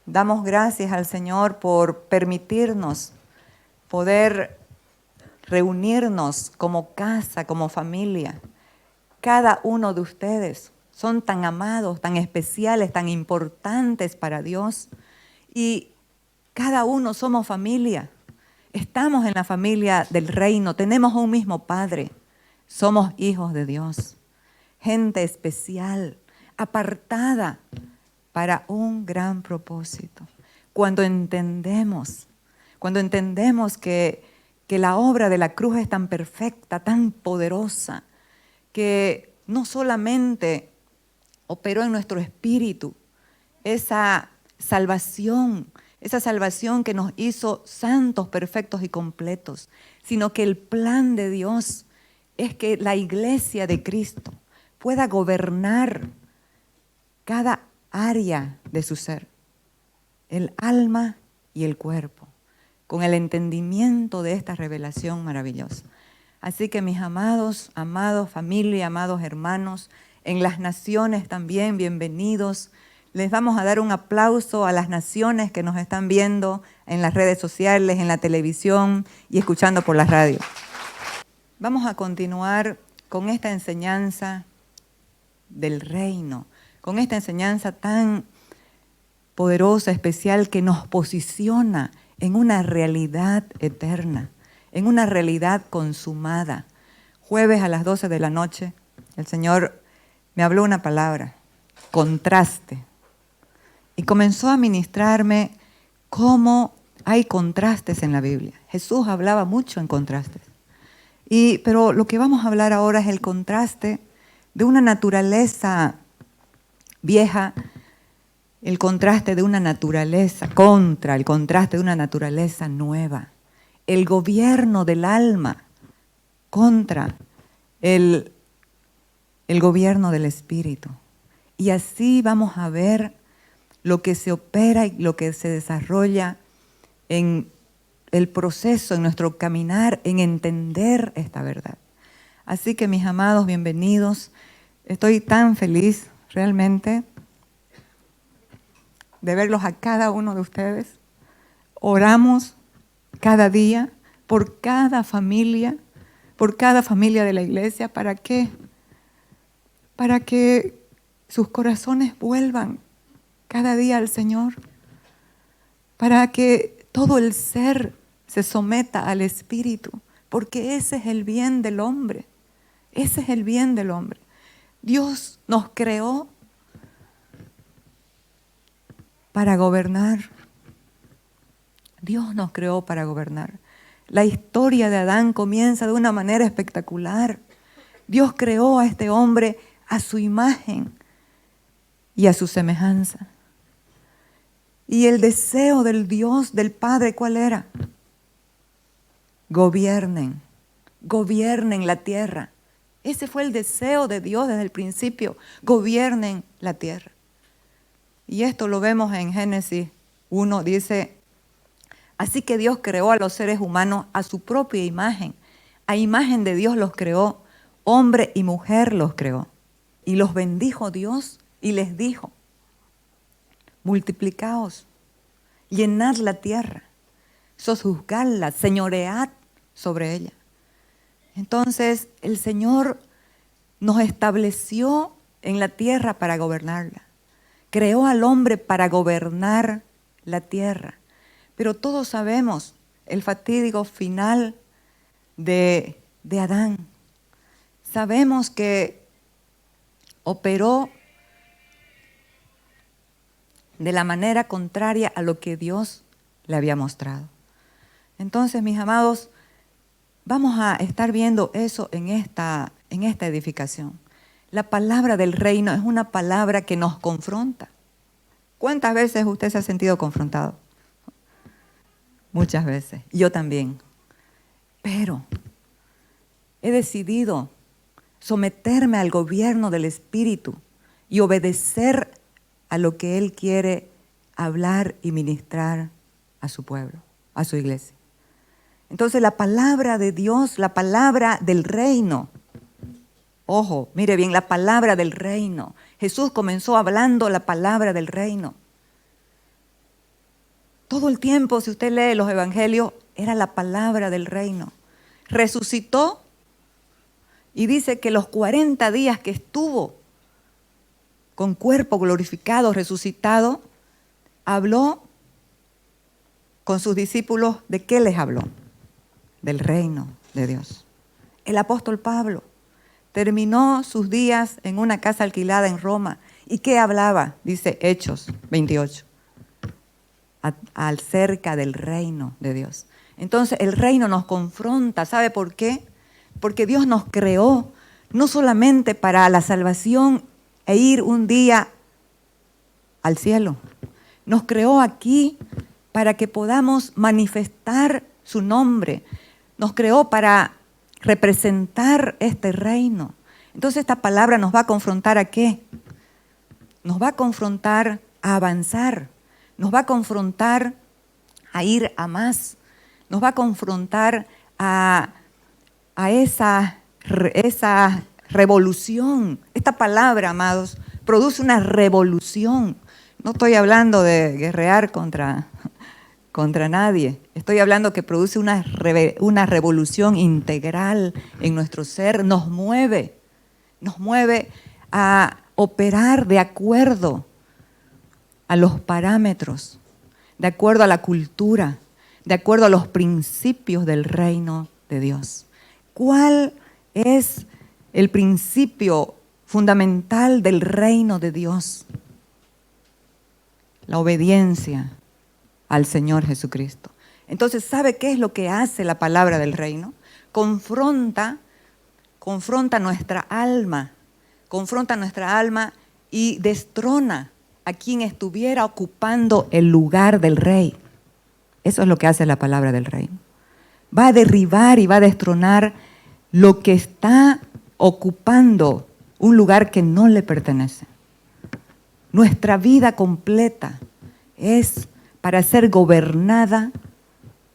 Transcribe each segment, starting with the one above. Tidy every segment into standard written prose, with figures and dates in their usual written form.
Damos gracias al Señor por permitirnos poder reunirnos como casa, como familia. Cada uno de ustedes son tan amados, tan especiales, tan importantes para Dios. Y cada uno somos familia. Estamos en la familia del reino, tenemos un mismo Padre. Somos hijos de Dios. Gente especial, apartada para un gran propósito. Cuando entendemos que la obra de la cruz es tan perfecta, tan poderosa, que no solamente operó en nuestro espíritu esa salvación que nos hizo santos, perfectos y completos, sino que el plan de Dios es que la iglesia de Cristo pueda gobernar cada área de su ser, el alma y el cuerpo, con el entendimiento de esta revelación maravillosa. Así que mis amados familia, amados hermanos, en las naciones también, bienvenidos. Les vamos a dar un aplauso a las naciones que nos están viendo en las redes sociales, en la televisión y escuchando por la radio. Vamos a continuar con esta enseñanza del reino, con esta enseñanza tan poderosa, especial, que nos posiciona en una realidad eterna, en una realidad consumada. Jueves a las 12 de la noche, el Señor me habló una palabra, contraste, y comenzó a ministrarme cómo hay contrastes en la Biblia. Jesús hablaba mucho en contrastes. Pero lo que vamos a hablar ahora es el contraste de una naturaleza vieja, el contraste de una naturaleza contra el contraste de una naturaleza nueva. El gobierno del alma contra el gobierno del espíritu. Y así vamos a ver lo que se opera y lo que se desarrolla en el proceso, en nuestro caminar, en entender esta verdad. Así que mis amados, bienvenidos. Estoy tan feliz realmente de verlos a cada uno de ustedes. Oramos cada día por cada familia de la iglesia. ¿Para qué? Para que sus corazones vuelvan cada día al Señor, para que todo el ser se someta al Espíritu, porque ese es el bien del hombre, ese es el bien del hombre. Dios nos creó para gobernar. Dios nos creó para gobernar. La historia de Adán comienza de una manera espectacular. Dios creó a este hombre a su imagen y a su semejanza. Y el deseo del Dios, del Padre, ¿cuál era? Gobiernen la tierra. Ese fue el deseo de Dios desde el principio, gobiernen la tierra. Y esto lo vemos en Génesis 1, dice, así que Dios creó a los seres humanos a su propia imagen. A imagen de Dios los creó, hombre y mujer los creó. Y los bendijo Dios y les dijo, multiplicaos, llenad la tierra, sojuzgadla, señoread sobre ella. Entonces el Señor nos estableció en la tierra para gobernarla. Creó al hombre para gobernar la tierra. Pero todos sabemos el fatídico final de Adán. Sabemos que operó de la manera contraria a lo que Dios le había mostrado. Entonces, mis amados, vamos a estar viendo eso en esta edificación. La palabra del reino es una palabra que nos confronta. ¿Cuántas veces usted se ha sentido confrontado? Muchas veces, yo también. Pero he decidido someterme al gobierno del Espíritu y obedecer a lo que Él quiere hablar y ministrar a su pueblo, a su iglesia. Entonces la palabra de Dios, la palabra del reino, ojo, mire bien, la palabra del reino. Jesús comenzó hablando la palabra del reino. Todo el tiempo, si usted lee los evangelios, era la palabra del reino. Resucitó y dice que los 40 días que estuvo con cuerpo glorificado, resucitado, habló con sus discípulos. ¿De qué les habló? Del reino de Dios. El apóstol Pablo terminó sus días en una casa alquilada en Roma. ¿Y qué hablaba? Dice Hechos 28. Acerca del reino de Dios. Entonces el reino nos confronta. ¿Sabe por qué? Porque Dios nos creó no solamente para la salvación e ir un día al cielo. Nos creó aquí para que podamos manifestar su nombre. Nos creó para representar este reino. Entonces esta palabra nos va a confrontar ¿a qué? Nos va a confrontar a avanzar. Nos va a confrontar a ir a más. Nos va a confrontar a esa revolución. Esta palabra, amados, produce una revolución. No estoy hablando de guerrear contra nadie. Estoy hablando que produce una revolución integral en nuestro ser. Nos mueve a operar de acuerdo a los parámetros, de acuerdo a la cultura, de acuerdo a los principios del reino de Dios. ¿Cuál es el principio fundamental del reino de Dios? La obediencia al Señor Jesucristo. Entonces, ¿sabe qué es lo que hace la palabra del reino? Confronta nuestra alma y destrona a quien estuviera ocupando el lugar del rey. Eso es lo que hace la palabra del reino. Va a derribar y va a destronar lo que está ocupando un lugar que no le pertenece. Nuestra vida completa es para ser gobernada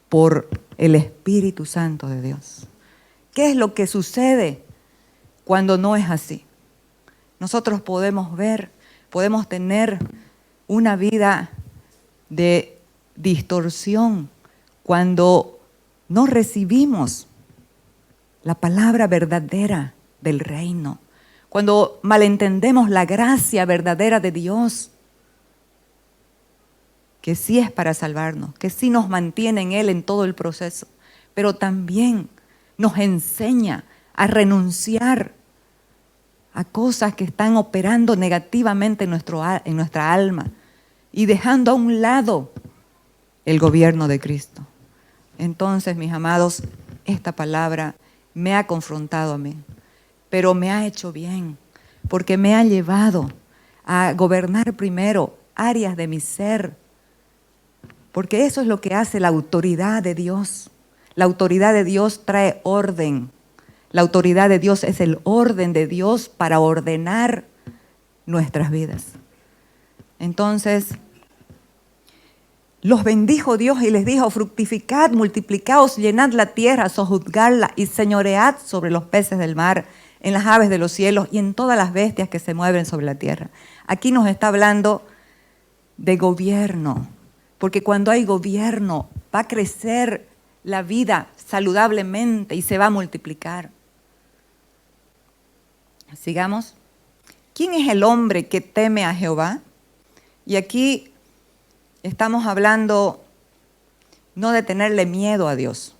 por el Espíritu Santo de Dios. ¿Qué es lo que sucede cuando no es así? Nosotros podemos tener una vida de distorsión cuando no recibimos la palabra verdadera del reino, cuando malentendemos la gracia verdadera de Dios, que sí es para salvarnos, que sí nos mantiene en Él en todo el proceso, pero también nos enseña a renunciar a cosas que están operando negativamente en nuestra alma y dejando a un lado el gobierno de Cristo. Entonces, mis amados, esta palabra me ha confrontado a mí, pero me ha hecho bien, porque me ha llevado a gobernar primero áreas de mi ser, porque eso es lo que hace la autoridad de Dios. La autoridad de Dios trae orden. La autoridad de Dios es el orden de Dios para ordenar nuestras vidas. Entonces, los bendijo Dios y les dijo: fructificad, multiplicaos, llenad la tierra, sojuzgadla y señoread sobre los peces del mar, en las aves de los cielos y en todas las bestias que se mueven sobre la tierra. Aquí nos está hablando de gobierno, porque cuando hay gobierno va a crecer la vida saludablemente y se va a multiplicar. Sigamos. ¿Quién es el hombre que teme a Jehová? Y aquí estamos hablando no de tenerle miedo a Dios.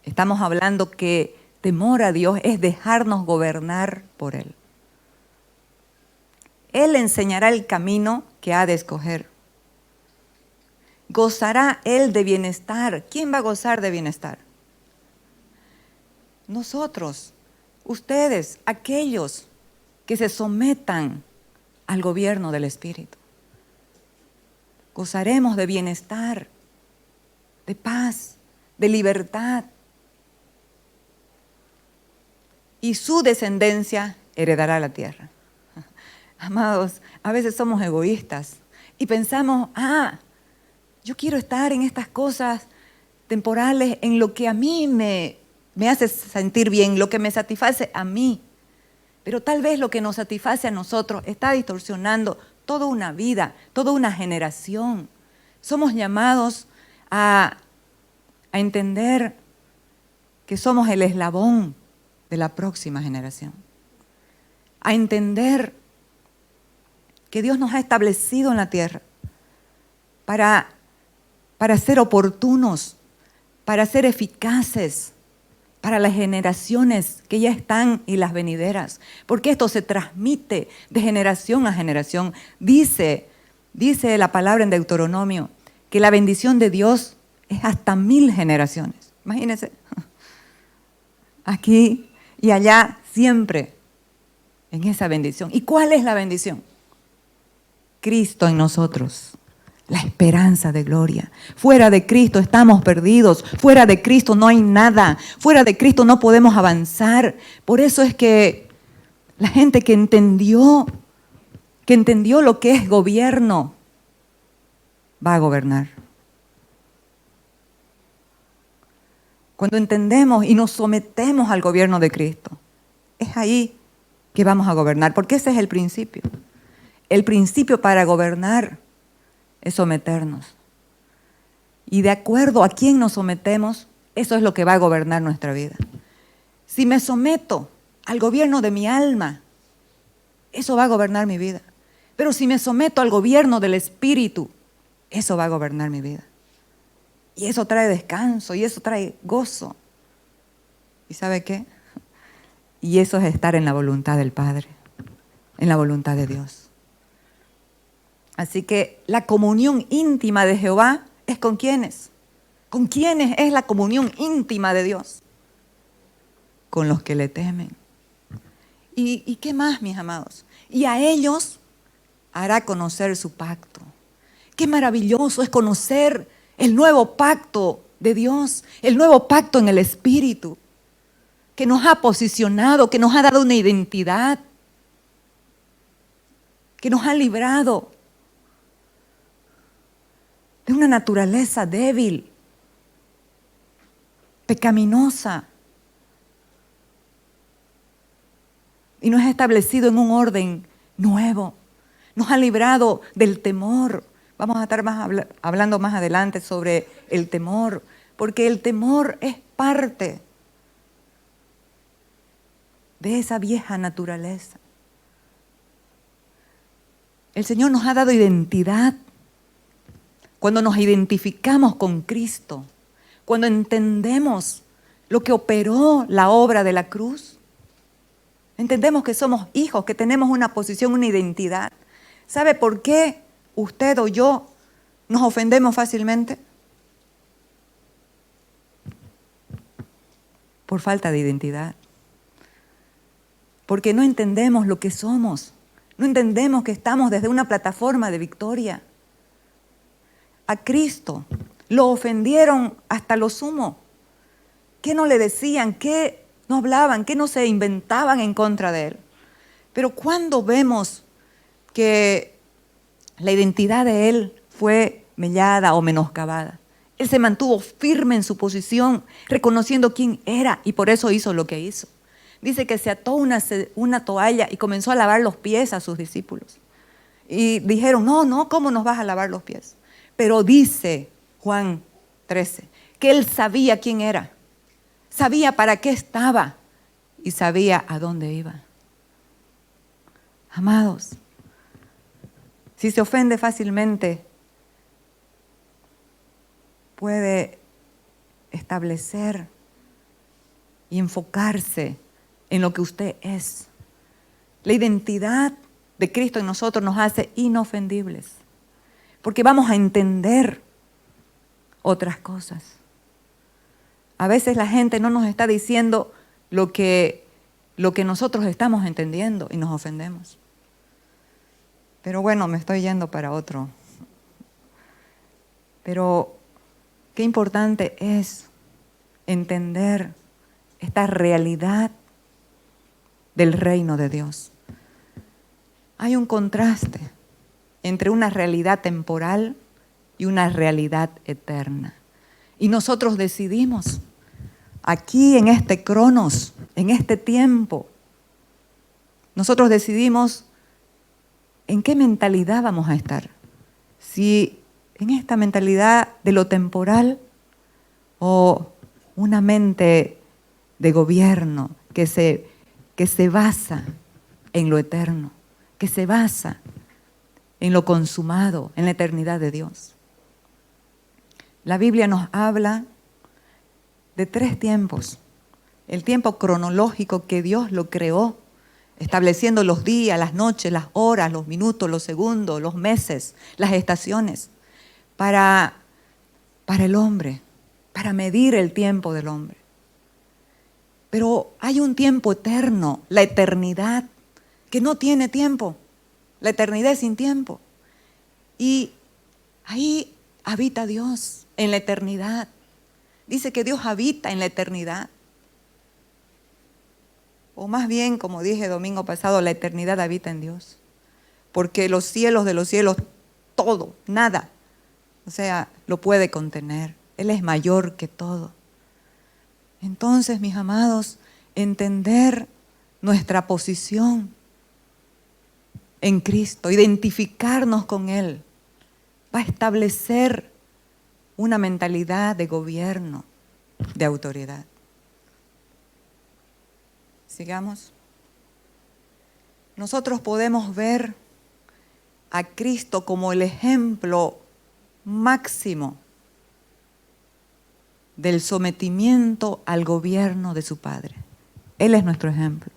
Estamos hablando que temor a Dios es dejarnos gobernar por Él. Él enseñará el camino que ha de escoger. Gozará Él de bienestar. ¿Quién va a gozar de bienestar? Nosotros, ustedes, aquellos que se sometan al gobierno del Espíritu. Gozaremos de bienestar, de paz, de libertad. Y su descendencia heredará la tierra. Amados, a veces somos egoístas y pensamos, yo quiero estar en estas cosas temporales, en lo que a mí me hace sentir bien, lo que me satisface a mí. Pero tal vez lo que nos satisface a nosotros está distorsionando toda una vida, toda una generación. Somos llamados a entender que somos el eslabón de la próxima generación, a entender que Dios nos ha establecido en la tierra para ser oportunos, para ser eficaces para las generaciones que ya están y las venideras, porque esto se transmite de generación a generación. Dice la palabra en Deuteronomio que la bendición de Dios es hasta 1000 generaciones. Imagínense, aquí y allá siempre en esa bendición. ¿Y cuál es la bendición? Cristo en nosotros, la esperanza de gloria. Fuera de Cristo estamos perdidos, fuera de Cristo no hay nada, fuera de Cristo no podemos avanzar. Por eso es que la gente que entendió lo que es gobierno, va a gobernar. Cuando entendemos y nos sometemos al gobierno de Cristo, es ahí que vamos a gobernar, porque ese es el principio. El principio para gobernar es someternos. Y de acuerdo a quién nos sometemos, eso es lo que va a gobernar nuestra vida. Si me someto al gobierno de mi alma, eso va a gobernar mi vida. Pero si me someto al gobierno del Espíritu, eso va a gobernar mi vida. Y eso trae descanso, y eso trae gozo. ¿Y sabe qué? Y eso es estar en la voluntad del Padre, en la voluntad de Dios. Así que la comunión íntima de Jehová es ¿con quiénes? ¿Con quiénes es la comunión íntima de Dios? Con los que le temen. ¿Y qué más, mis amados? Y a ellos hará conocer su pacto. Qué maravilloso es conocer el nuevo pacto de Dios, el nuevo pacto en el Espíritu, que nos ha posicionado, que nos ha dado una identidad, que nos ha librado de una naturaleza débil, pecaminosa, y nos ha establecido en un orden nuevo. Nos ha librado del temor. Vamos a estar hablando más adelante sobre el temor, porque el temor es parte de esa vieja naturaleza. El Señor nos ha dado identidad. Cuando nos identificamos con Cristo, cuando entendemos lo que operó la obra de la cruz, entendemos que somos hijos, que tenemos una posición, una identidad. ¿Sabe por qué usted o yo nos ofendemos fácilmente? Por falta de identidad. Porque no entendemos lo que somos, no entendemos que estamos desde una plataforma de victoria. A Cristo lo ofendieron hasta lo sumo. ¿Qué no le decían? ¿Qué no hablaban? ¿Qué no se inventaban en contra de Él? Pero cuando vemos que la identidad de Él fue mellada o menoscabada, Él se mantuvo firme en su posición, reconociendo quién era, y por eso hizo lo que hizo. Dice que se ató una toalla y comenzó a lavar los pies a sus discípulos. Y dijeron, no, ¿cómo nos vas a lavar los pies? Pero dice Juan 13, que Él sabía quién era, sabía para qué estaba y sabía a dónde iba. Amados, si se ofende fácilmente, puede establecer y enfocarse en lo que usted es. La identidad de Cristo en nosotros nos hace inofendibles, porque vamos a entender otras cosas. A veces la gente no nos está diciendo lo que nosotros estamos entendiendo y nos ofendemos. Pero bueno, me estoy yendo para otro. Pero qué importante es entender esta realidad del reino de Dios. Hay un contraste entre una realidad temporal y una realidad eterna. Y nosotros decidimos, aquí en este cronos, en este tiempo, nosotros decidimos en qué mentalidad vamos a estar. Si en esta mentalidad de lo temporal o una mente de gobierno que se basa en lo eterno, que se basa en lo consumado, en la eternidad de Dios. La Biblia nos habla de 3 tiempos. El tiempo cronológico que Dios lo creó, estableciendo los días, las noches, las horas, los minutos, los segundos, los meses, las estaciones, para el hombre, para medir el tiempo del hombre. Pero hay un tiempo eterno, la eternidad, que no tiene tiempo. La eternidad es sin tiempo. Y ahí habita Dios, en la eternidad. Dice que Dios habita en la eternidad. O más bien, como dije el domingo pasado, la eternidad habita en Dios. Porque los cielos de los cielos, todo, nada, o sea, lo puede contener. Él es mayor que todo. Entonces, mis amados, entender nuestra posición en Cristo, identificarnos con Él, va a establecer una mentalidad de gobierno, de autoridad. Sigamos. Nosotros podemos ver a Cristo como el ejemplo máximo del sometimiento al gobierno de su Padre. Él es nuestro ejemplo.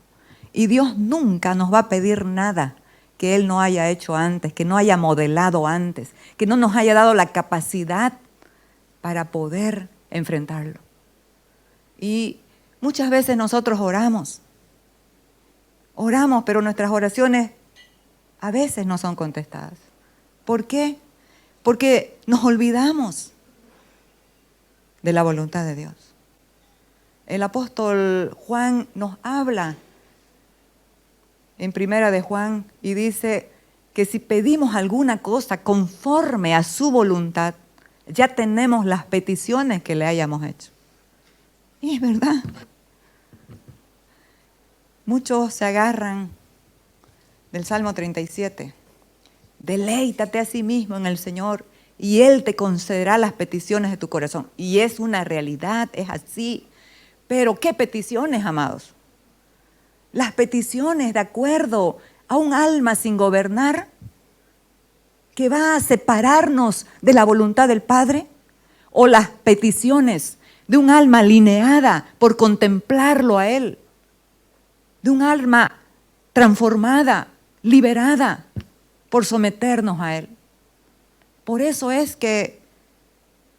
Y Dios nunca nos va a pedir nada que Él no haya hecho antes, que no haya modelado antes, que no nos haya dado la capacidad para poder enfrentarlo. Y muchas veces nosotros oramos, pero nuestras oraciones a veces no son contestadas. ¿Por qué? Porque nos olvidamos de la voluntad de Dios. El apóstol Juan nos habla en Primera de Juan y dice que si pedimos alguna cosa conforme a su voluntad, ya tenemos las peticiones que le hayamos hecho. Y es verdad. Muchos se agarran del Salmo 37. Deleítate a sí mismo en el Señor y Él te concederá las peticiones de tu corazón. Y es una realidad, es así. Pero ¿qué peticiones, amados? Las peticiones de acuerdo a un alma sin gobernar que va a separarnos de la voluntad del Padre, o las peticiones de un alma alineada por contemplarlo a Él, de un alma transformada, liberada por someternos a Él. Por eso es que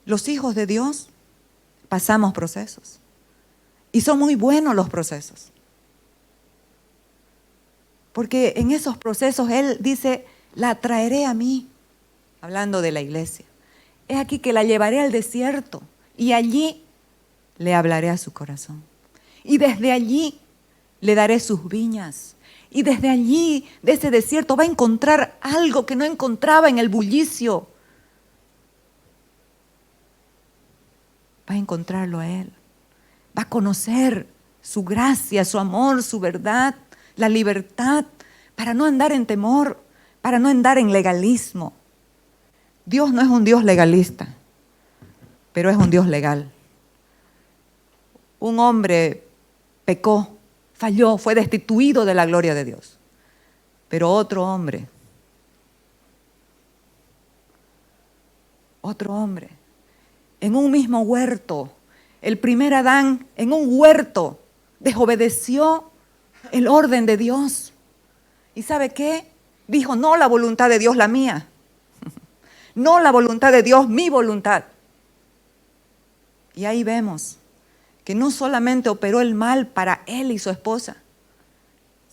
los hijos de Dios pasamos procesos. Y son muy buenos los procesos. Porque en esos procesos Él dice, la traeré a mí, hablando de la iglesia. Es aquí que la llevaré al desierto y allí le hablaré a su corazón. Y desde allí le daré sus viñas. Y desde allí, de ese desierto, va a encontrar algo que no encontraba en el bullicio. Va a encontrarlo a Él. Va a conocer su gracia, su amor, su verdad, la libertad, para no andar en temor, para no andar en legalismo. Dios no es un Dios legalista, pero es un Dios legal. Un hombre pecó, falló, fue destituido de la gloria de Dios. Pero otro hombre, en un mismo huerto, el primer Adán en un huerto desobedeció el orden de Dios. ¿Y sabe qué? Dijo, no la voluntad de Dios, la mía. No la voluntad de Dios, mi voluntad. Y ahí vemos que no solamente operó el mal para él y su esposa,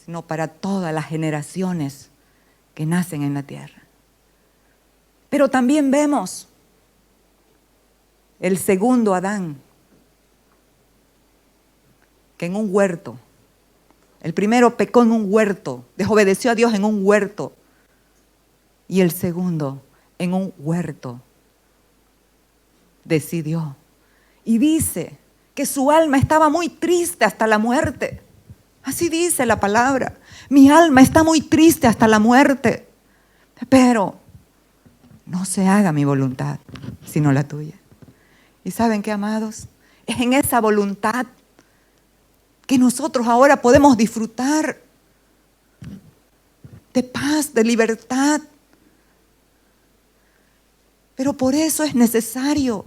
sino para todas las generaciones que nacen en la tierra. Pero también vemos el segundo Adán, que en un huerto, el primero pecó en un huerto, desobedeció a Dios en un huerto, y el segundo en un huerto decidió. Y dice que su alma estaba muy triste hasta la muerte. Así dice la palabra. Mi alma está muy triste hasta la muerte. Pero no se haga mi voluntad, sino la tuya. ¿Y saben qué, amados? Es en esa voluntad que nosotros ahora podemos disfrutar de paz, de libertad. Pero por eso es necesario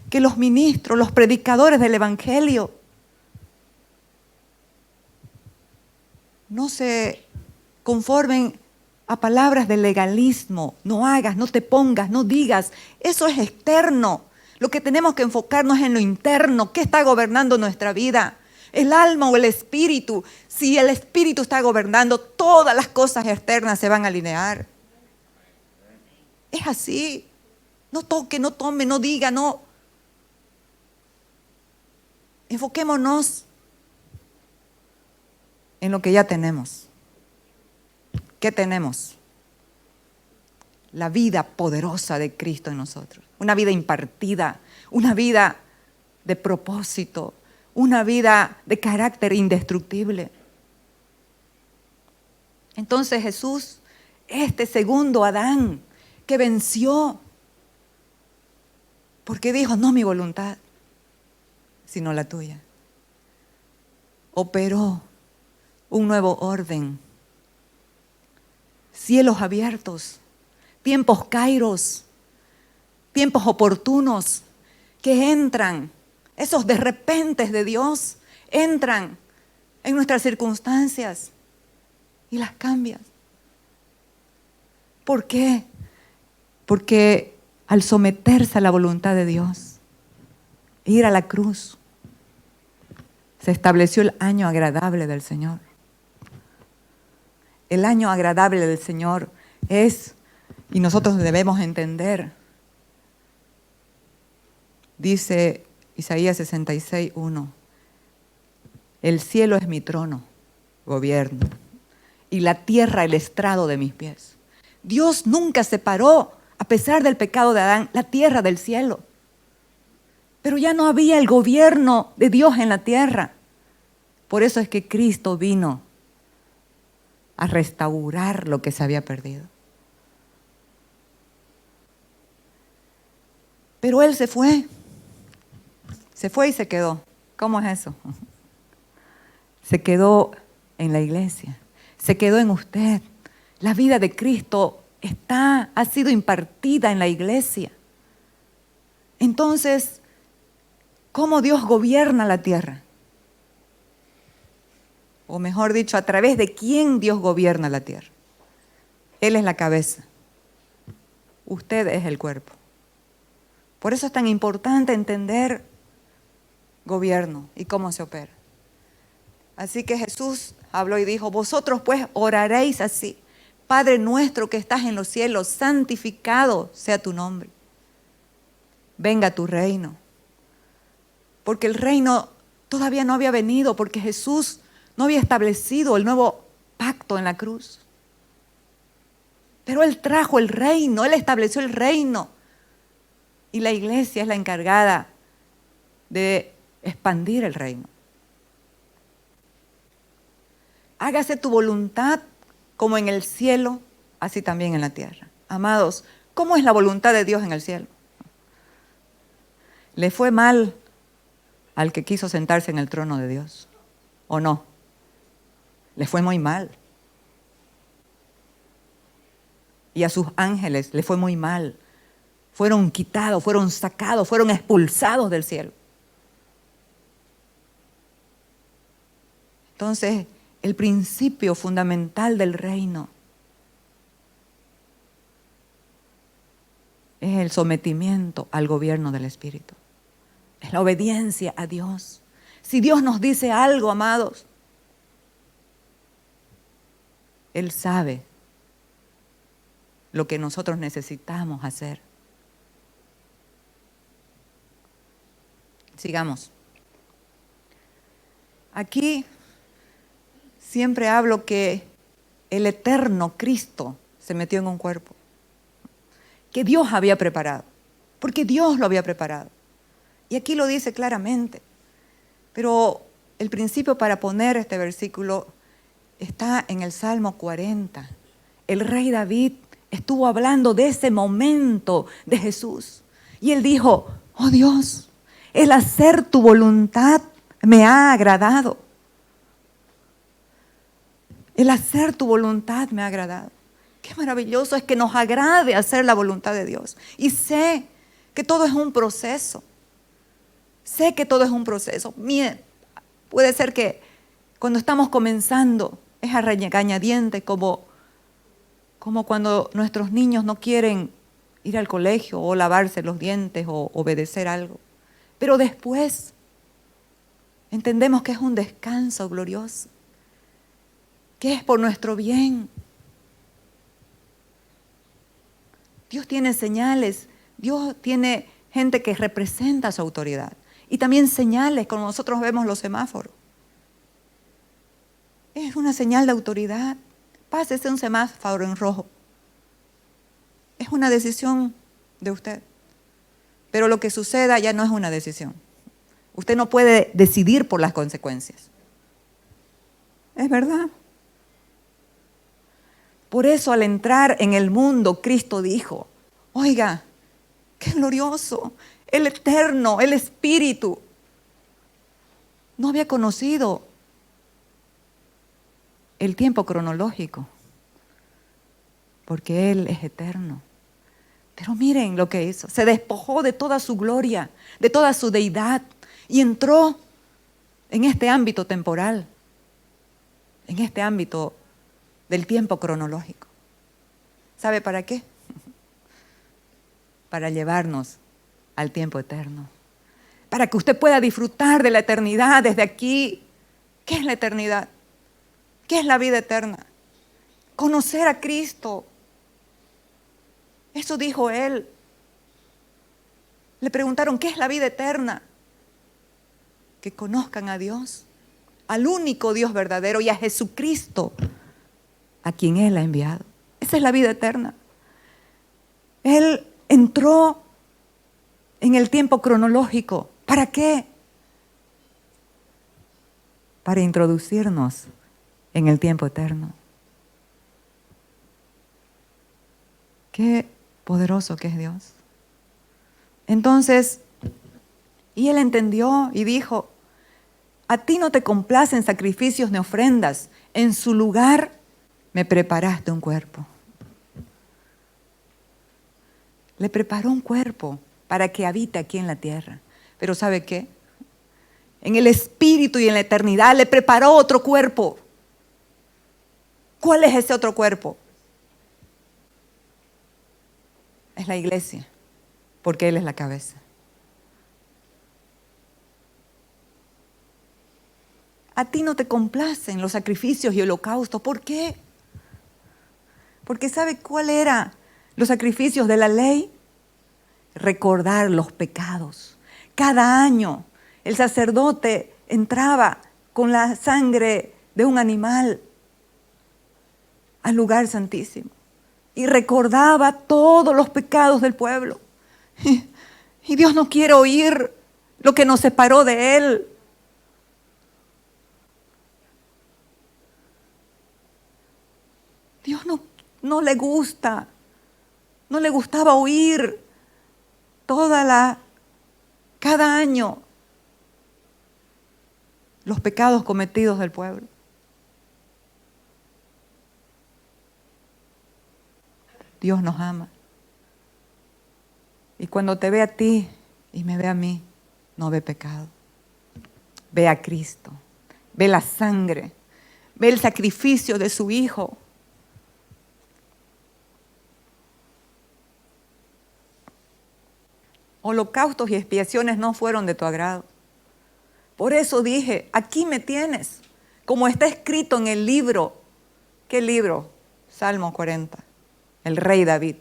que los ministros, los predicadores del Evangelio, no se conformen a palabras de legalismo. No hagas, no te pongas, no digas. Eso es externo. Lo que tenemos que enfocarnos es en lo interno. ¿Qué está gobernando nuestra vida? ¿El alma o el espíritu? Si el espíritu está gobernando, todas las cosas externas se van a alinear. Es así. No toque, no tome, no diga, no. Enfoquémonos en lo que ya tenemos. ¿Qué tenemos? La vida poderosa de Cristo en nosotros. Una vida impartida, una vida de propósito, una vida de carácter indestructible. Entonces Jesús, este segundo Adán que venció, porque dijo, no mi voluntad, sino la tuya, operó un nuevo orden, cielos abiertos, tiempos kairos, tiempos oportunos que entran, esos de repentes de Dios, entran en nuestras circunstancias y las cambian. ¿Por qué? Porque al someterse a la voluntad de Dios, ir a la cruz, se estableció el año agradable del Señor. El año agradable del Señor es, y nosotros debemos entender, dice Isaías 66:1, el cielo es mi trono, gobierno, y la tierra el estrado de mis pies. Dios nunca separó, a pesar del pecado de Adán, la tierra del cielo. Pero ya no había el gobierno de Dios en la tierra. Por eso es que Cristo vino a restaurar lo que se había perdido. Pero Él se fue y se quedó. ¿Cómo es eso? Se quedó en la iglesia, se quedó en usted. La vida de Cristo ha sido impartida en la iglesia. Entonces, ¿cómo Dios gobierna la tierra? O mejor dicho, ¿a través de quién Dios gobierna la tierra? Él es la cabeza. Usted es el cuerpo. Por eso es tan importante entender gobierno y cómo se opera. Así que Jesús habló y dijo, vosotros pues oraréis así. Padre nuestro que estás en los cielos, santificado sea tu nombre. Venga tu reino. Porque el reino todavía no había venido, porque Jesús no había establecido el nuevo pacto en la cruz. Pero Él trajo el reino, Él estableció el reino. Y la iglesia es la encargada de expandir el reino. Hágase tu voluntad como en el cielo, así también en la tierra. Amados, ¿cómo es la voluntad de Dios en el cielo? ¿Le fue mal al que quiso sentarse en el trono de Dios? ¿O no? Le fue muy mal. Y a sus ángeles le fue muy mal. Fueron quitados, fueron sacados, fueron expulsados del cielo. Entonces, el principio fundamental del reino es el sometimiento al gobierno del Espíritu. Es la obediencia a Dios. Si Dios nos dice algo, amados, Él sabe lo que nosotros necesitamos hacer. Sigamos. Aquí siempre hablo que el eterno Cristo se metió en un cuerpo que Dios había preparado, porque Dios lo había preparado. Y aquí lo dice claramente. Pero el principio para poner este versículo está en el Salmo 40. El rey David estuvo hablando de ese momento de Jesús. Y él dijo, oh Dios, el hacer tu voluntad me ha agradado. El hacer tu voluntad me ha agradado. Qué maravilloso es que nos agrade hacer la voluntad de Dios. Y sé que todo es un proceso. Sé que todo es un proceso. Mire, puede ser que cuando estamos comenzando es a regañadientes, como cuando nuestros niños no quieren ir al colegio o lavarse los dientes o obedecer algo. Pero después entendemos que es un descanso glorioso, que es por nuestro bien. Dios tiene señales, Dios tiene gente que representa su autoridad. Y también señales, como nosotros vemos los semáforos. Es una señal de autoridad. Pásese un semáforo en rojo. Es una decisión de usted. Pero lo que suceda ya no es una decisión. Usted no puede decidir por las consecuencias. Es verdad. Por eso al entrar en el mundo, Cristo dijo, oiga, qué glorioso, el Eterno, el Espíritu. No había conocido el tiempo cronológico, porque Él es eterno. Pero miren lo que hizo, se despojó de toda su gloria, de toda su deidad, y entró en este ámbito temporal, en este ámbito del tiempo cronológico. ¿Sabe para qué? Para llevarnos al tiempo eterno, para que usted pueda disfrutar de la eternidad desde aquí. ¿Qué es la eternidad? ¿Qué es la vida eterna? Conocer a Cristo. Eso dijo Él. Le preguntaron, ¿qué es la vida eterna? Que conozcan a Dios, al único Dios verdadero, y a Jesucristo, a quien Él ha enviado. Esa es la vida eterna. Él entró en el tiempo cronológico. ¿Para qué? Para introducirnos en el tiempo eterno. Qué poderoso que es Dios. Entonces, y Él entendió y dijo, a ti no te complacen sacrificios ni ofrendas, en su lugar me preparaste un cuerpo. Le preparó un cuerpo para que habite aquí en la tierra. Pero ¿sabe qué? En el Espíritu y en la eternidad le preparó otro cuerpo. ¿Cuál es ese otro cuerpo? Es la iglesia, porque Él es la cabeza. A ti no te complacen los sacrificios y holocaustos. ¿Por qué? Porque ¿sabe cuál era los sacrificios de la ley? Recordar los pecados. Cada año el sacerdote entraba con la sangre de un animal al lugar santísimo y recordaba todos los pecados del pueblo. Y Dios no quiere oír lo que nos separó de Él. Dios no le gusta, no le gustaba oír cada año los pecados cometidos del pueblo. Dios nos ama. Y cuando te ve a ti y me ve a mí, no ve pecado. Ve a Cristo, ve la sangre, ve el sacrificio de su Hijo. Holocaustos y expiaciones no fueron de tu agrado. Por eso dije, aquí me tienes, como está escrito en el libro. ¿Qué libro? Salmo 40. El rey David.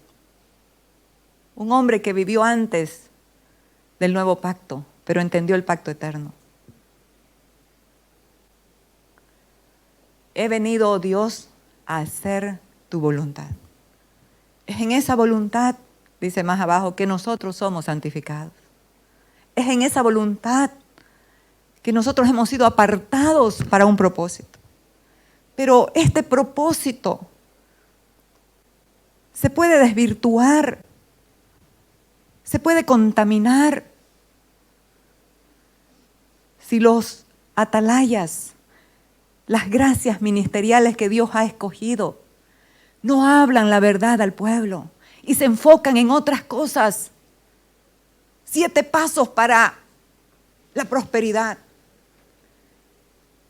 Un hombre que vivió antes del nuevo pacto, pero entendió el pacto eterno. He venido, oh Dios, a hacer tu voluntad. Es en esa voluntad, dice más abajo, que nosotros somos santificados. Es en esa voluntad que nosotros hemos sido apartados para un propósito. Pero este propósito se puede desvirtuar, se puede contaminar si los atalayas, las gracias ministeriales que Dios ha escogido, no hablan la verdad al pueblo y se enfocan en otras cosas. 7 pasos para la prosperidad.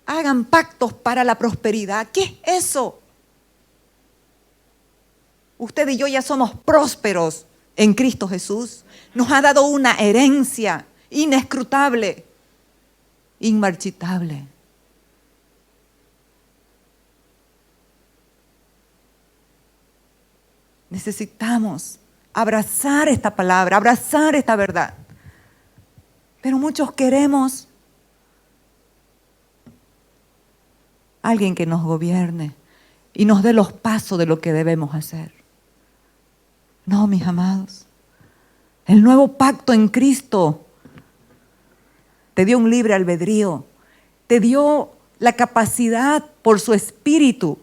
Hagan pactos para la prosperidad. ¿Qué es eso? Usted y yo ya somos prósperos en Cristo Jesús. Nos ha dado una herencia inescrutable, inmarchitable. Necesitamos abrazar esta palabra, abrazar esta verdad. Pero muchos queremos alguien que nos gobierne y nos dé los pasos de lo que debemos hacer. No, mis amados. El nuevo pacto en Cristo te dio un libre albedrío, te dio la capacidad por su espíritu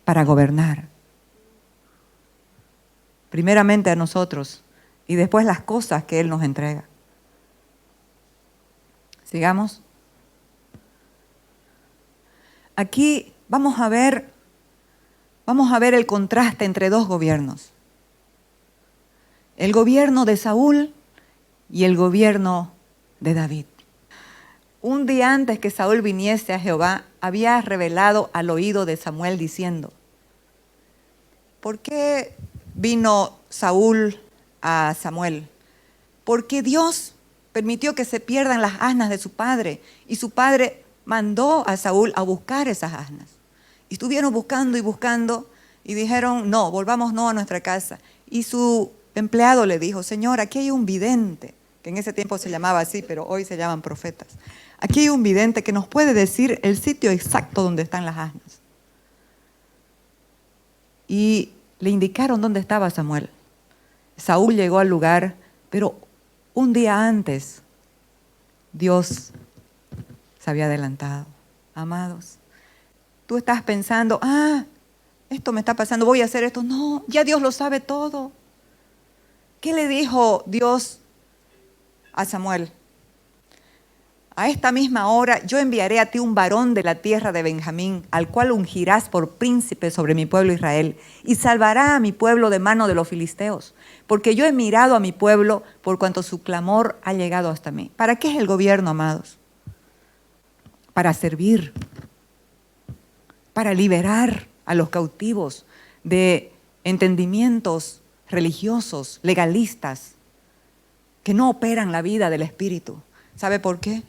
para gobernar. Primeramente a nosotros y después las cosas que Él nos entrega. Sigamos. Aquí vamos a ver el contraste entre 2 gobiernos. El gobierno de Saúl y el gobierno de David. Un día antes que Saúl viniese a Jehová, había revelado al oído de Samuel diciendo: ¿por qué vino Saúl a Samuel? Porque Dios permitió que se pierdan las asnas de su padre y su padre mandó a Saúl a buscar esas asnas. Y estuvieron buscando y buscando y dijeron: no, volvamos no a nuestra casa. Y su empleado le dijo: Señor, aquí hay un vidente, que en ese tiempo se llamaba así, pero hoy se llaman profetas. Aquí hay un vidente que nos puede decir el sitio exacto donde están las asnas. Y le indicaron dónde estaba Samuel. Saúl llegó al lugar, pero un día antes Dios se había adelantado. Amados, tú estás pensando: esto me está pasando, voy a hacer esto. No, ya Dios lo sabe todo. ¿Qué le dijo Dios a Samuel? A esta misma hora yo enviaré a ti un varón de la tierra de Benjamín, al cual ungirás por príncipe sobre mi pueblo Israel, y salvará a mi pueblo de mano de los filisteos, porque yo he mirado a mi pueblo por cuanto su clamor ha llegado hasta mí. ¿Para qué es el gobierno, amados? Para servir, para liberar a los cautivos de entendimientos religiosos, legalistas, que no operan la vida del Espíritu. ¿Sabe por qué?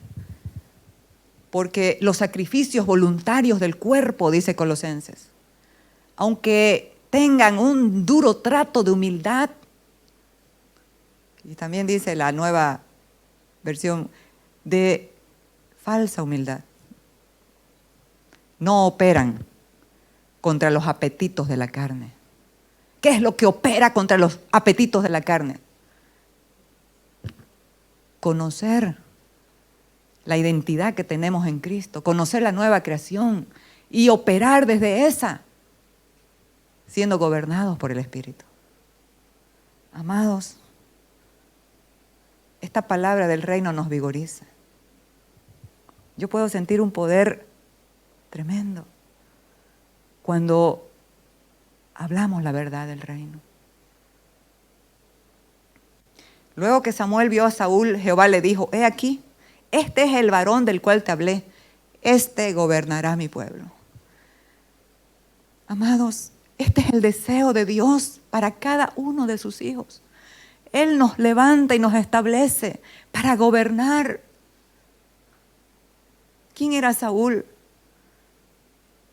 Porque los sacrificios voluntarios del cuerpo, dice Colosenses, aunque tengan un duro trato de humildad, y también dice la nueva versión, de falsa humildad, no operan contra los apetitos de la carne. ¿Qué es lo que opera contra los apetitos de la carne? Conocer la identidad que tenemos en Cristo, conocer la nueva creación y operar desde esa, siendo gobernados por el Espíritu. Amados, esta palabra del reino nos vigoriza. Yo puedo sentir un poder tremendo cuando hablamos la verdad del reino. Luego que Samuel vio a Saúl, Jehová le dijo: he aquí, este es el varón del cual te hablé, este gobernará mi pueblo. Amados, este es el deseo de Dios para cada uno de sus hijos. Él nos levanta y nos establece para gobernar. ¿Quién era Saúl?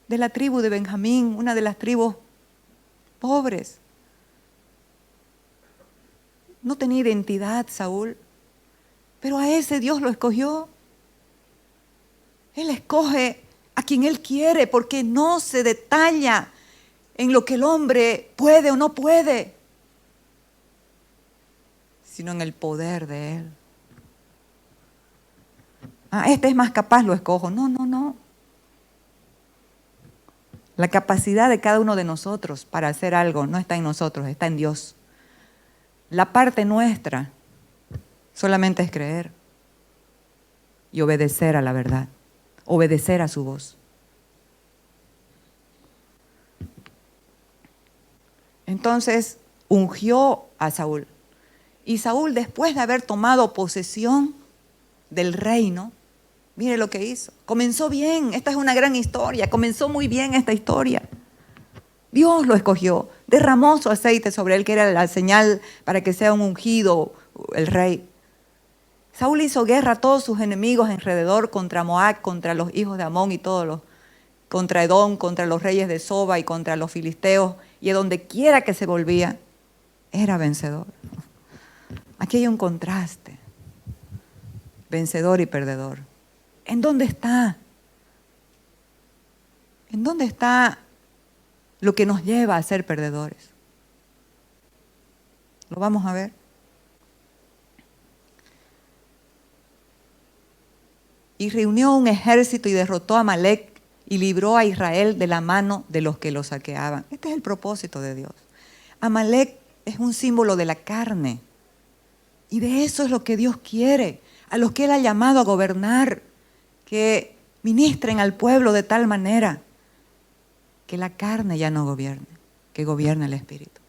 De la tribu de Benjamín, una de las tribus pobres. No tenía identidad Saúl, pero a ese Dios lo escogió. Él escoge a quien Él quiere porque no se detalla en lo que el hombre puede o no puede, sino en el poder de Él. Este es más capaz, lo escojo. No. La capacidad de cada uno de nosotros para hacer algo no está en nosotros, está en Dios. La parte nuestra solamente es creer y obedecer a la verdad, obedecer a su voz. Entonces ungió a Saúl. Y Saúl, después de haber tomado posesión del reino, mire lo que hizo. Comenzó bien, esta es una gran historia, comenzó muy bien esta historia. Dios lo escogió, derramó su aceite sobre él, que era la señal para que sea un ungido el rey. Saúl hizo guerra a todos sus enemigos alrededor, contra Moab, contra los hijos de Amón y todos los, contra Edom, contra los reyes de Soba y contra los filisteos, y a donde quiera que se volvía, era vencedor. Aquí hay un contraste, vencedor y perdedor. ¿En dónde está? ¿En dónde está lo que nos lleva a ser perdedores? Lo vamos a ver. Y reunió un ejército y derrotó a Amalec y libró a Israel de la mano de los que lo saqueaban. Este es el propósito de Dios. Amalec es un símbolo de la carne. Y de eso es lo que Dios quiere, a los que Él ha llamado a gobernar, que ministren al pueblo de tal manera que la carne ya no gobierne, que gobierne el Espíritu.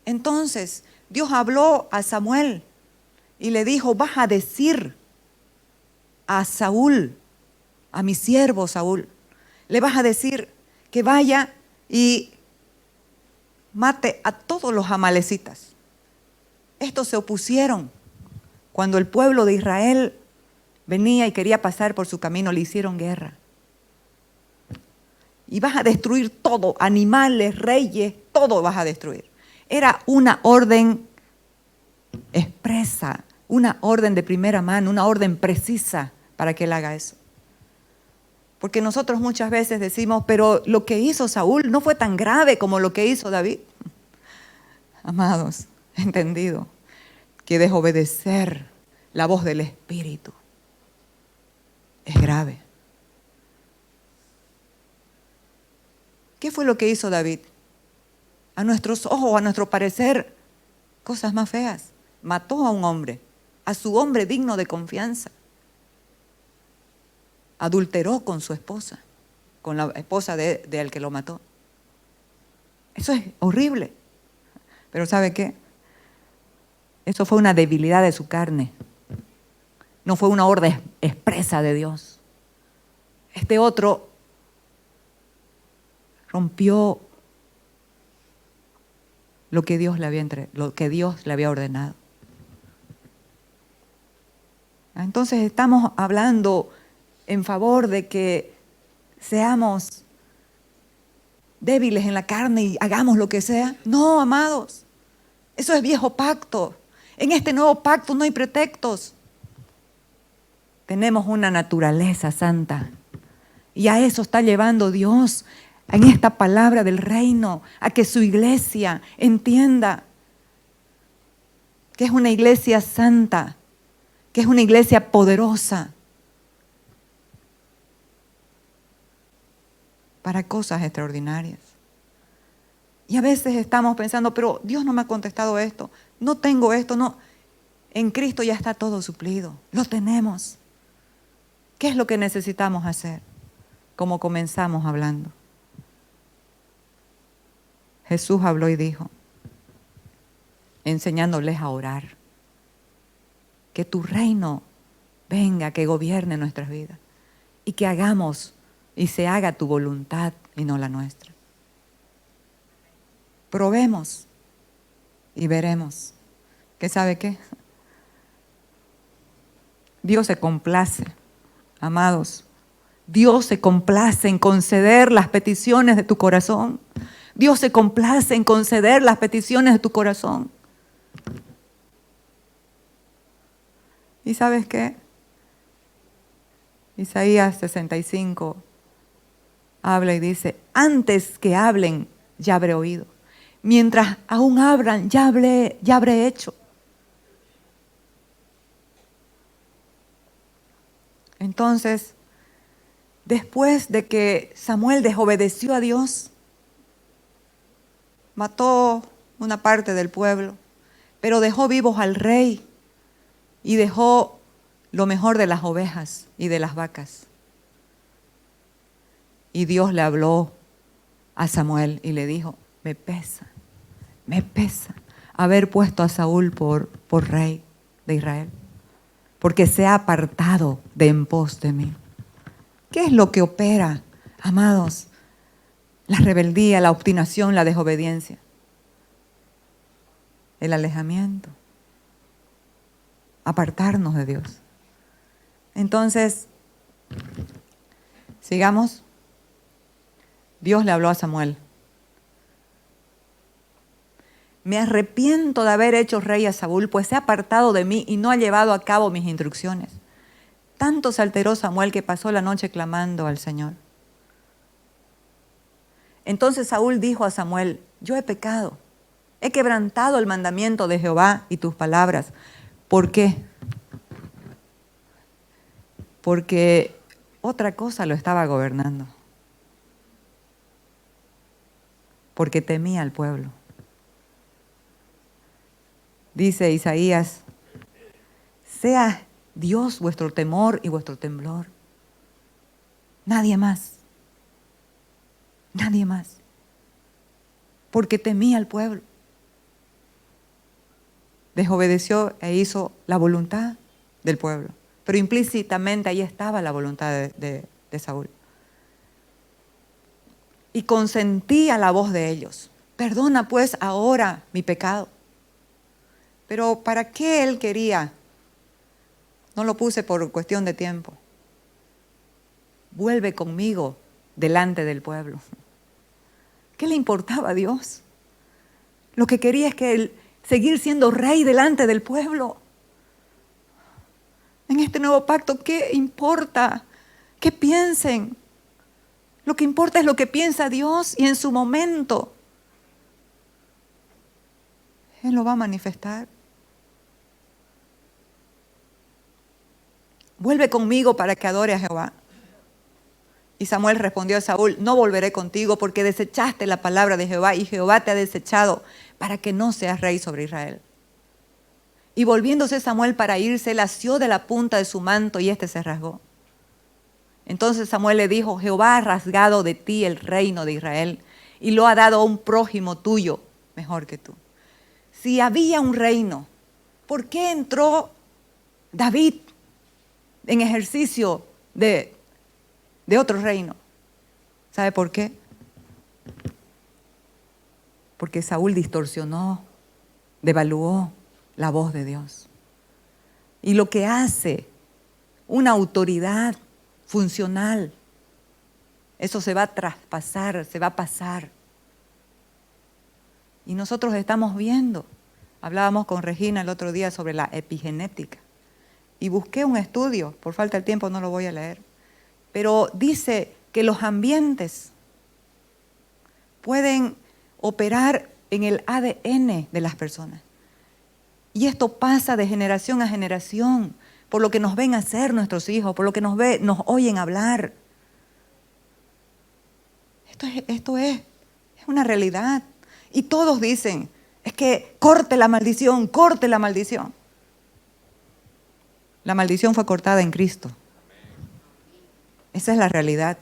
Entonces, Dios habló a Samuel y le dijo, vas a decir a Saúl, a mi siervo Saúl, le vas a decir que vaya y mate a todos los amalecitas. Estos se opusieron cuando el pueblo de Israel venía y quería pasar por su camino, le hicieron guerra. Y vas a destruir todo, animales, reyes, todo vas a destruir. Era una orden expresa, una orden de primera mano, una orden precisa para que él haga eso. Porque nosotros muchas veces decimos, pero lo que hizo Saúl no fue tan grave como lo que hizo David. Amados, entendido que desobedecer la voz del Espíritu es grave. ¿Qué fue lo que hizo David? A nuestros ojos, a nuestro parecer, cosas más feas. Mató a un hombre, a su hombre digno de confianza. Adulteró con su esposa, con la esposa de el que lo mató. Eso es horrible. Pero ¿sabe qué? Eso fue una debilidad de su carne. No fue una orden expresa de Dios. Este otro rompió lo que Dios le había ordenado. Entonces estamos hablando en favor de que seamos débiles en la carne y hagamos lo que sea. No, amados, eso es viejo pacto. En este nuevo pacto no hay pretextos. Tenemos una naturaleza santa y a eso está llevando Dios en esta palabra del reino, a que su iglesia entienda que es una iglesia santa, que es una iglesia poderosa para cosas extraordinarias. Y a veces estamos pensando, pero Dios no me ha contestado esto, no tengo esto, no. En Cristo ya está todo suplido, lo tenemos. ¿Qué es lo que necesitamos hacer? Como comenzamos hablando. Jesús habló y dijo, enseñándoles a orar, que tu reino venga, que gobierne nuestras vidas y que hagamos y se haga tu voluntad y no la nuestra. Probemos y veremos. ¿Qué sabe qué? Dios se complace, amados. Dios se complace en conceder las peticiones de tu corazón. Dios se complace en conceder las peticiones de tu corazón. ¿Y sabes qué? Isaías 65 habla y dice, antes que hablen, ya habré oído. Mientras aún hablan, ya habré hecho. Entonces, después de que Samuel desobedeció a Dios, mató una parte del pueblo, pero dejó vivos al rey y dejó lo mejor de las ovejas y de las vacas. Y Dios le habló a Samuel y le dijo, me pesa haber puesto a Saúl por rey de Israel, porque se ha apartado de en pos de mí. ¿Qué es lo que opera, amados? La rebeldía, la obstinación, la desobediencia, el alejamiento, apartarnos de Dios. Entonces, sigamos. Dios le habló a Samuel. Me arrepiento de haber hecho rey a Saúl, pues se ha apartado de mí y no ha llevado a cabo mis instrucciones. Tanto se alteró Samuel que pasó la noche clamando al Señor. Entonces Saúl dijo a Samuel, yo he pecado, he quebrantado el mandamiento de Jehová y tus palabras. ¿Por qué? Porque otra cosa lo estaba gobernando. Porque temía al pueblo. Dice Isaías, sea Dios vuestro temor y vuestro temblor. Nadie más. Nadie más. Porque temía al pueblo. Desobedeció e hizo la voluntad del pueblo. Pero implícitamente ahí estaba la voluntad de Saúl. Y consentía la voz de ellos. Perdona pues ahora mi pecado. Pero ¿para qué él quería? No lo puse por cuestión de tiempo. Vuelve conmigo delante del pueblo. ¿Qué le importaba a Dios? Lo que quería es que él seguir siendo rey delante del pueblo. En este nuevo pacto, ¿qué importa? ¿Qué piensen? Lo que importa es lo que piensa Dios y en su momento Él lo va a manifestar. Vuelve conmigo para que adore a Jehová. Y Samuel respondió a Saúl, no volveré contigo porque desechaste la palabra de Jehová y Jehová te ha desechado para que no seas rey sobre Israel. Y volviéndose Samuel para irse, él asió de la punta de su manto y éste se rasgó. Entonces Samuel le dijo, Jehová ha rasgado de ti el reino de Israel y lo ha dado a un prójimo tuyo mejor que tú. Si había un reino, ¿por qué entró David en ejercicio de otro reino? ¿Sabe por qué? Porque Saúl distorsionó, devaluó la voz de Dios. Y lo que hace una autoridad funcional, eso se va a traspasar, se va a pasar. Y nosotros estamos viendo, hablábamos con Regina el otro día sobre la epigenética. Y busqué un estudio, por falta de tiempo no lo voy a leer, pero dice que los ambientes pueden operar en el ADN de las personas. Y esto pasa de generación a generación, por lo que nos ven hacer nuestros hijos, por lo que nos oyen hablar. Esto es una realidad. Y todos dicen, es que corte la maldición, corte la maldición. La maldición fue cortada en Cristo. Esa es la realidad.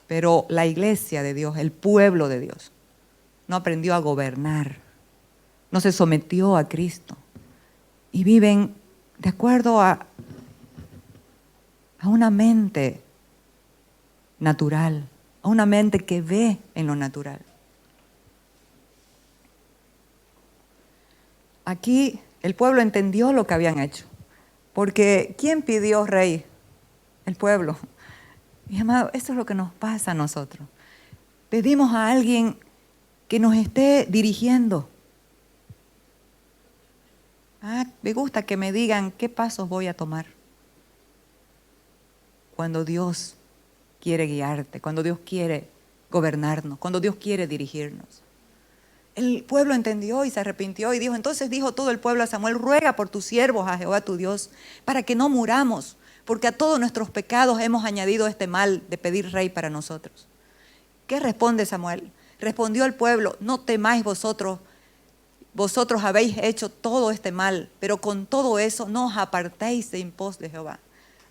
Pero la iglesia de Dios, el pueblo de Dios, no aprendió a gobernar, no se sometió a Cristo y viven de acuerdo a una mente natural, a una mente que ve en lo natural. Aquí el pueblo entendió lo que habían hecho, porque ¿quién pidió rey? El pueblo. Mi amado, eso es lo que nos pasa a nosotros. Pedimos a alguien que nos esté dirigiendo. Me gusta que me digan qué pasos voy a tomar. Cuando Dios quiere guiarte, cuando Dios quiere gobernarnos, cuando Dios quiere dirigirnos. El pueblo entendió y se arrepintió y dijo, entonces dijo todo el pueblo a Samuel, ruega por tus siervos a Jehová tu Dios, para que no muramos, porque a todos nuestros pecados hemos añadido este mal de pedir rey para nosotros. ¿Qué responde Samuel? Respondió el pueblo: no temáis vosotros habéis hecho todo este mal, pero con todo eso no os apartéis de en pos de Jehová.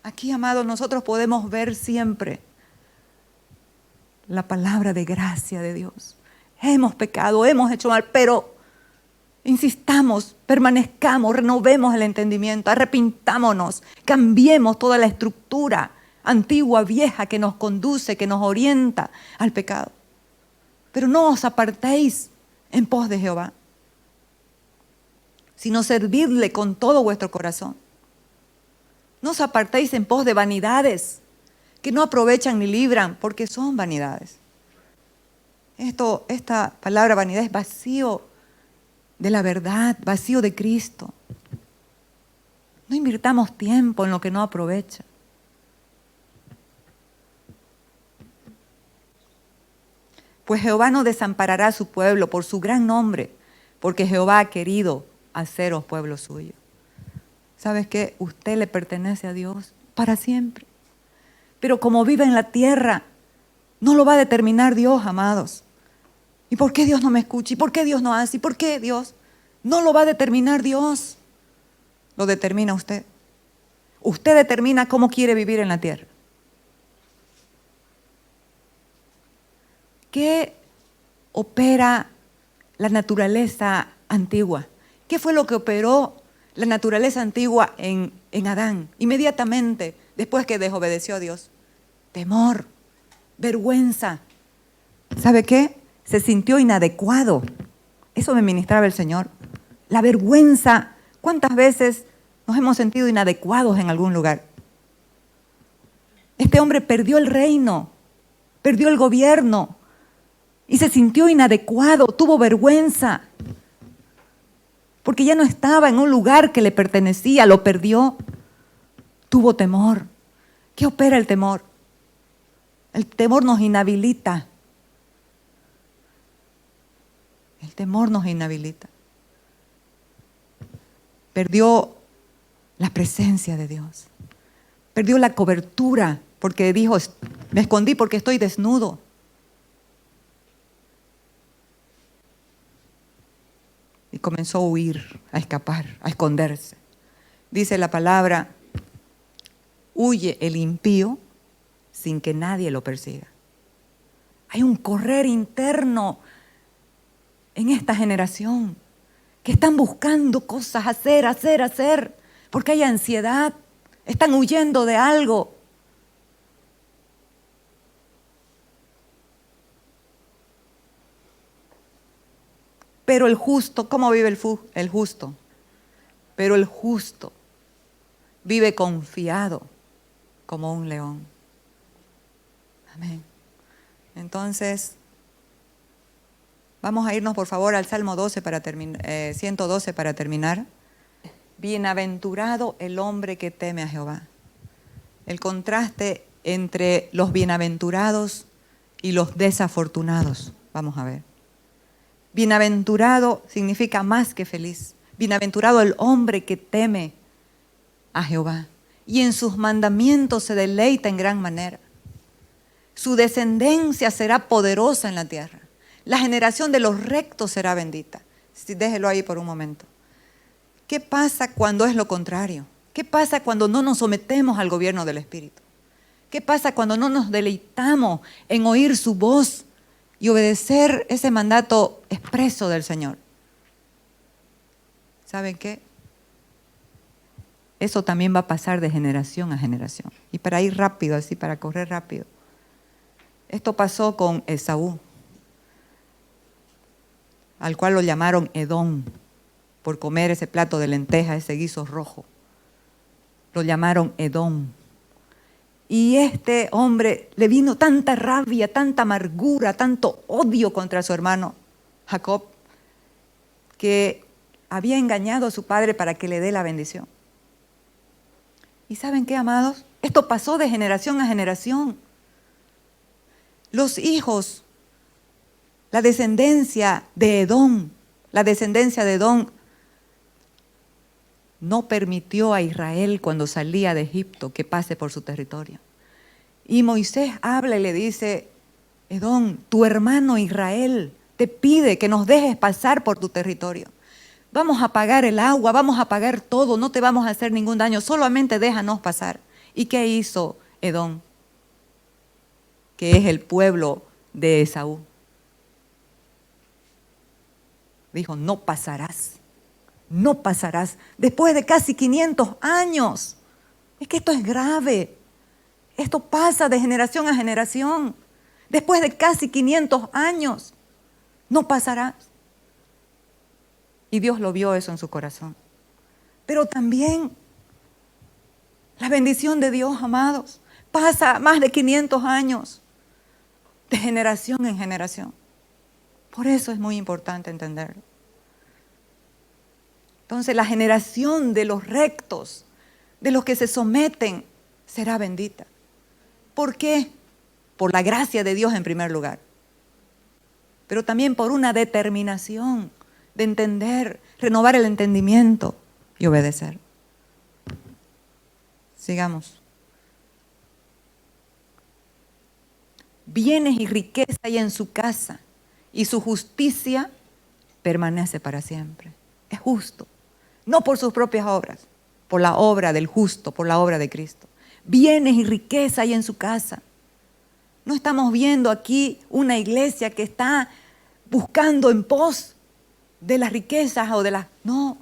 Aquí, amados, nosotros podemos ver siempre la palabra de gracia de Dios. Hemos pecado, hemos hecho mal, pero insistamos, permanezcamos, renovemos el entendimiento, arrepintámonos, cambiemos toda la estructura antigua, vieja, que nos conduce, que nos orienta al pecado. Pero no os apartéis en pos de Jehová, sino servidle con todo vuestro corazón. No os apartéis en pos de vanidades que no aprovechan ni libran, porque son vanidades. Esta palabra vanidad es vacío de la verdad, vacío de Cristo. No invirtamos tiempo en lo que no aprovecha. Pues Jehová no desamparará a su pueblo por su gran nombre, porque Jehová ha querido haceros pueblo suyo. ¿Sabes qué? Usted le pertenece a Dios para siempre. Pero como vive en la tierra, no lo va a determinar Dios, amados. ¿Y por qué Dios no me escucha? ¿Y por qué Dios no hace? ¿Y por qué Dios? No lo va a determinar Dios. Lo determina usted. Usted determina cómo quiere vivir en la tierra. ¿Qué opera la naturaleza antigua? ¿Qué fue lo que operó la naturaleza antigua en Adán? Inmediatamente, después que desobedeció a Dios. Temor, vergüenza. ¿Sabe qué? Se sintió inadecuado. Eso me ministraba el Señor. La vergüenza. ¿Cuántas veces nos hemos sentido inadecuados en algún lugar? Este hombre perdió el reino, perdió el gobierno y se sintió inadecuado, tuvo vergüenza, porque ya no estaba en un lugar que le pertenecía, lo perdió. Tuvo temor. ¿Qué opera el temor? El temor nos inhabilita. El temor nos inhabilita. Perdió la presencia de Dios. Perdió la cobertura porque dijo: me escondí porque estoy desnudo. Y comenzó a huir, a escapar, a esconderse. Dice la palabra: huye el impío sin que nadie lo persiga. Hay un correr interno en esta generación que están buscando cosas, hacer, porque hay ansiedad, están huyendo de algo. Pero el justo, ¿cómo vive el justo? Pero el justo vive confiado como un león. Amén. Entonces, vamos a irnos por favor al Salmo 112 para terminar. Bienaventurado el hombre que teme a Jehová. El contraste entre los bienaventurados y los desafortunados. Vamos a ver. Bienaventurado significa más que feliz. Bienaventurado el hombre que teme a Jehová y en sus mandamientos se deleita en gran manera. Su descendencia será poderosa en la tierra. La generación de los rectos será bendita. Déjelo ahí por un momento. ¿Qué pasa cuando es lo contrario? ¿Qué pasa cuando no nos sometemos al gobierno del Espíritu? ¿Qué pasa cuando no nos deleitamos en oír su voz y obedecer ese mandato expreso del Señor? ¿Saben qué? Eso también va a pasar de generación a generación. Y para ir rápido, así para correr rápido. Esto pasó con Esaú, al cual lo llamaron Edom, por comer ese plato de lentejas, ese guiso rojo. Lo llamaron Edom. Y este hombre le vino tanta rabia, tanta amargura, tanto odio contra su hermano Jacob, que había engañado a su padre para que le dé la bendición. ¿Y saben qué, amados? Esto pasó de generación a generación. Los hijos, la descendencia de Edom no permitió a Israel cuando salía de Egipto que pase por su territorio. Y Moisés habla y le dice, Edom, tu hermano Israel te pide que nos dejes pasar por tu territorio. Vamos a pagar el agua, vamos a pagar todo, no te vamos a hacer ningún daño, solamente déjanos pasar. ¿Y qué hizo Edom? Que es el pueblo de Esaú. Dijo, no pasarás, no pasarás. Después de casi 500 años. Es que esto es grave. Esto pasa de generación a generación. Después de casi 500 años, no pasarás. Y Dios lo vio eso en su corazón. Pero también la bendición de Dios, amados, pasa más de 500 años, de generación en generación. Por eso es muy importante entenderlo. Entonces la generación de los rectos, de los que se someten, será bendita. ¿Por qué? Por la gracia de Dios en primer lugar. Pero también por una determinación de entender, renovar el entendimiento y obedecer. Sigamos. Bienes y riqueza hay en su casa, y su justicia permanece para siempre. Es justo, no por sus propias obras, por la obra del justo, por la obra de Cristo. Bienes y riqueza hay en su casa. No estamos viendo aquí una iglesia que está buscando en pos de las riquezas o de las... No,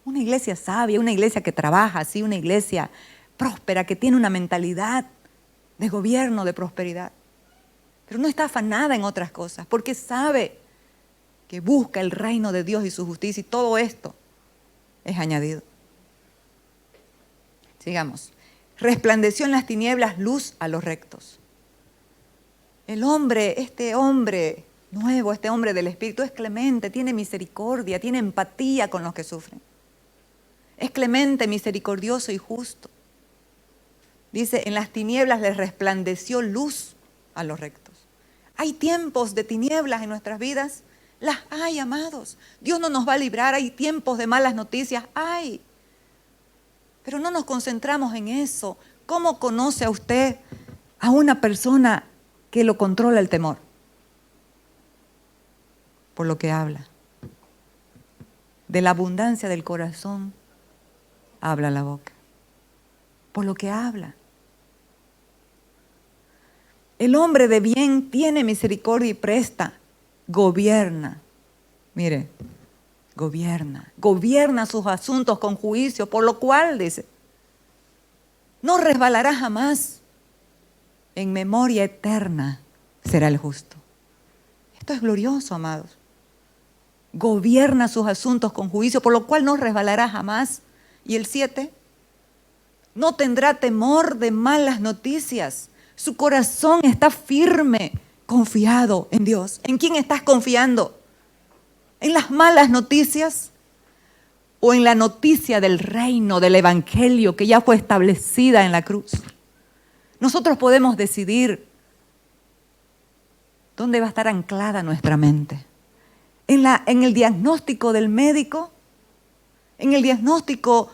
una iglesia sabia, una iglesia que trabaja así, una iglesia próspera, que tiene una mentalidad de gobierno, de prosperidad. Pero no está afanada en otras cosas, porque sabe que busca el reino de Dios y su justicia, y todo esto es añadido. Sigamos. Resplandeció en las tinieblas luz a los rectos. El hombre, este hombre nuevo, este hombre del Espíritu es clemente, tiene misericordia, tiene empatía con los que sufren. Es clemente, misericordioso y justo. Dice, en las tinieblas les resplandeció luz a los rectos. Hay tiempos de tinieblas en nuestras vidas, las hay, amados. Dios no nos va a librar, hay tiempos de malas noticias, hay. Pero no nos concentramos en eso. ¿Cómo conoce a usted a una persona que lo controla el temor? Por lo que habla. De la abundancia del corazón habla la boca. Por lo que habla. El hombre de bien tiene misericordia y presta, gobierna. Mire, gobierna sus asuntos con juicio, por lo cual, dice, no resbalará jamás. En memoria eterna será el justo. Esto es glorioso, amados. Gobierna sus asuntos con juicio, por lo cual no resbalará jamás. Y el 7, no tendrá temor de malas noticias. Su corazón está firme, confiado en Dios. ¿En quién estás confiando? ¿En las malas noticias? ¿O en la noticia del reino, del evangelio que ya fue establecida en la cruz? Nosotros podemos decidir dónde va a estar anclada nuestra mente. ¿En el diagnóstico del médico? ¿En el diagnóstico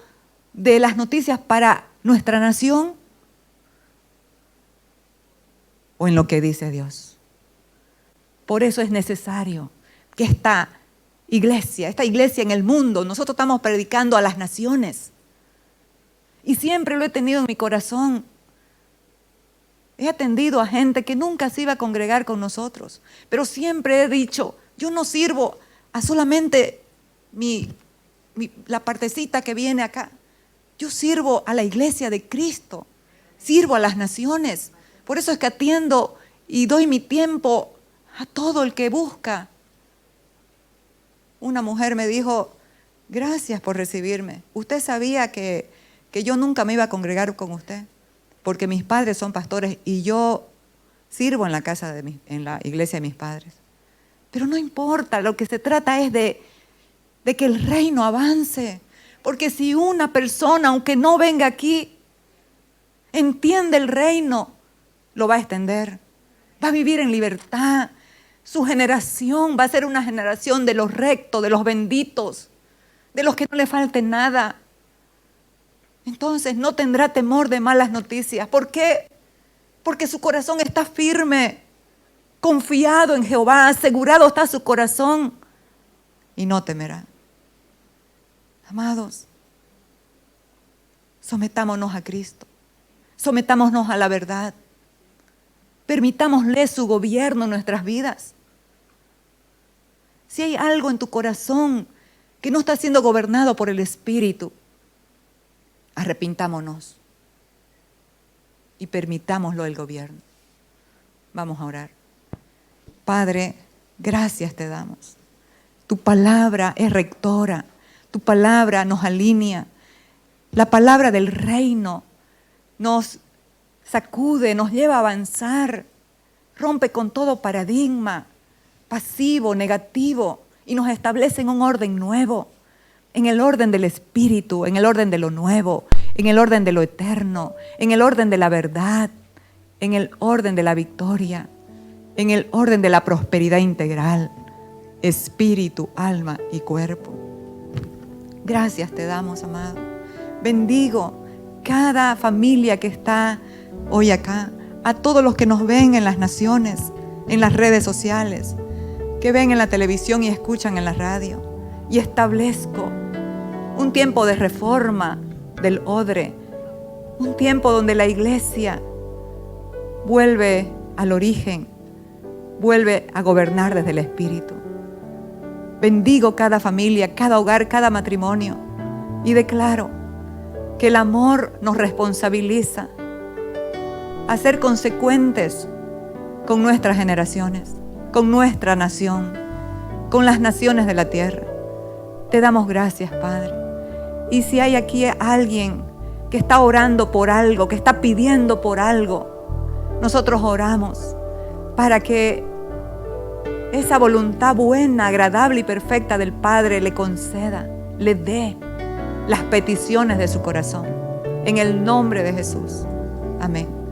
de las noticias para nuestra nación? ¿O en lo que dice Dios? Por eso es necesario que esta iglesia en el mundo, nosotros estamos predicando a las naciones. Y siempre lo he tenido en mi corazón. He atendido a gente que nunca se iba a congregar con nosotros, pero siempre he dicho, yo no sirvo a solamente la partecita que viene acá. Yo sirvo a la iglesia de Cristo, sirvo a las naciones. Por eso es que atiendo y doy mi tiempo a todo el que busca. Una mujer me dijo, gracias por recibirme. Usted sabía que yo nunca me iba a congregar con usted, porque mis padres son pastores y yo sirvo en la casa en la iglesia de mis padres. Pero no importa, lo que se trata es de que el reino avance. Porque si una persona, aunque no venga aquí, entiende el reino, lo va a extender. Va a vivir en libertad. Su generación va a ser una generación de los rectos, de los benditos. de los que no le falte nada. Entonces no tendrá temor de malas noticias. ¿Por qué? Porque su corazón está firme, confiado en Jehová, asegurado está su corazón y no temerá. Amados, sometámonos a Cristo, sometámonos a la verdad, permitámosle su gobierno en nuestras vidas. Si hay algo en tu corazón que no está siendo gobernado por el Espíritu, arrepintámonos y permitámoslo el gobierno. Vamos a orar. Padre, gracias te damos. Tu palabra es rectora, tu palabra nos alinea. La palabra del reino nos sacude, nos lleva a avanzar, rompe con todo paradigma pasivo, negativo, y nos establece en un orden nuevo, en el orden del Espíritu, en el orden de lo nuevo, en el orden de lo eterno, en el orden de la verdad, en el orden de la victoria, en el orden de la prosperidad integral, espíritu, alma y cuerpo. Gracias te damos, amado. Bendigo cada familia que está hoy acá, a todos los que nos ven en las naciones, en las redes sociales, que ven en la televisión y escuchan en la radio. Y establezco un tiempo de reforma del odre, un tiempo donde la iglesia vuelve al origen, vuelve a gobernar desde el Espíritu. Bendigo cada familia, cada hogar, cada matrimonio y declaro que el amor nos responsabiliza a ser consecuentes con nuestras generaciones, con nuestra nación, con las naciones de la tierra. Te damos gracias, Padre. Y si hay aquí alguien que está orando por algo, que está pidiendo por algo, nosotros oramos para que esa voluntad buena, agradable y perfecta del Padre le conceda, le dé las peticiones de su corazón. En el nombre de Jesús. Amén.